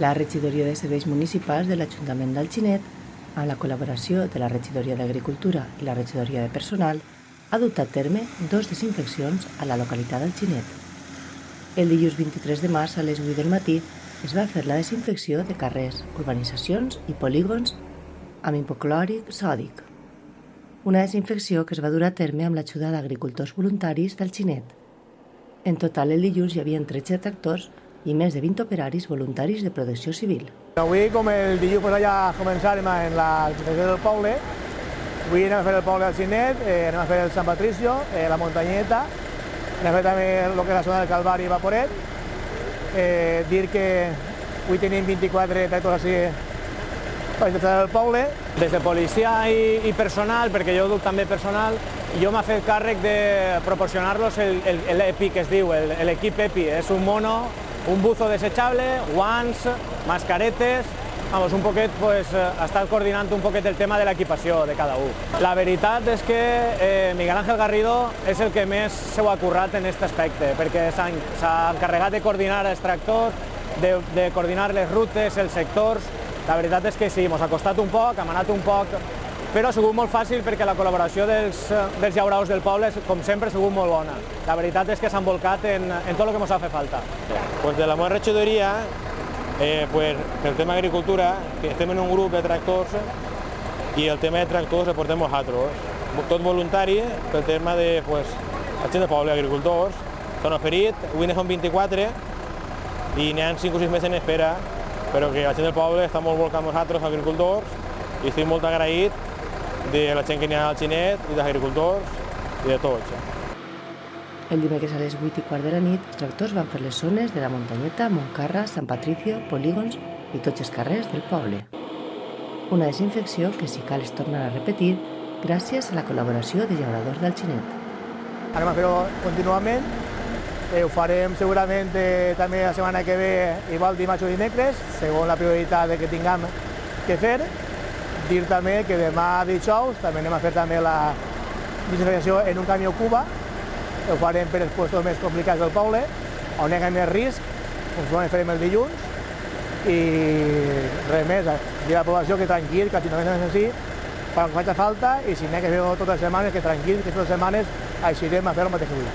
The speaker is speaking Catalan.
La regidoria de serveis municipals de l'Ajuntament d'Alginet, amb la col·laboració de la regidoria d'Agricultura i la regidoria de Personal, ha dut a terme 2 desinfeccions a la localitat d'Alginet. El dilluns 23 de març a les 8 del matí es va fer la desinfecció de carrers, urbanitzacions i polígons amb hipoclòric sòdic. Una desinfecció que es va dur a terme amb l'ajuda d'agricultors voluntaris d'Alginet. En total, el dilluns hi havia 13 tractors i més de 20 operaris voluntaris de protecció civil. Avui, com el dilluns ja començarem en la desinfecció del poble, avui anem a fer el poble d'Alginet, anem a fer el Sant Patricio, la Muntanyeta, anem a fer també el que és la zona del Calvari i Vaporet. Dir que avui tenim 24 tractors així per desinfectar el poble. Des de policia i personal, perquè jo duc també personal, jo m'ha fet càrrec de proporcionar-los l'EPI, que es diu, l'equip EPI. És un mono, un buzo desechable, guants, mascaretes, vamos, un poquet, pues, estar coordinant un poquet el tema de l'equipació de cada un. La veritat és que Miguel Ángel Garrido és el que més s'ho ha currat en aquest aspecte, perquè s'ha encarregat de coordinar els tractors, de coordinar les rutes, els sectors. La veritat és que sí, ens ha costat un poc, hem anat un poc, però ha sigut molt fàcil perquè la col·laboració dels llauraus del poble, com sempre, ha sigut molt bona. La veritat és que s'han volcat en tot el que ens ha fet falta. Pues de la meva regidoria, pues, el tema d'agricultura, que estem en un grup de tractors i el tema de tractors el portem nosaltres. Tot voluntari, pel tema de pues, la gent del poble, agricultors, s'han oferit, avui ne són 24 i n'hi ha 5 o 6 més en espera, però que la gent del poble està molt volcada amb nosaltres, agricultors, i estic molt agraït de la gent que n'hi ha al Alginet, i dels agricultors, i de tots. El dimecres a les 8:15 de la nit, els tractors van fer les zones de la Muntanyeta, Montcarra, Sant Patricio, polígons i tots els carrers del poble. Una desinfecció que, si cal, es tornarà a repetir gràcies a la col·laboració de llauradors d'Alginet. Anem a fer-ho contínuament. Ho farem segurament també la setmana que ve, igual dimarts o dimecres, segons la prioritat que tinguem que fer. Dir també que demà dijous també anem a fer també la desinfecció en un camió Cuba. Ho farem per els llocs més complicats del poble, on hi ha més risc, ho farem el dilluns. I res més, dir a la població que tranquil, que si no és així, quan faci falta, i si n'hi ha que fer totes les setmanes, que tranquil, que totes les setmanes eixirem a fer el mateix avui.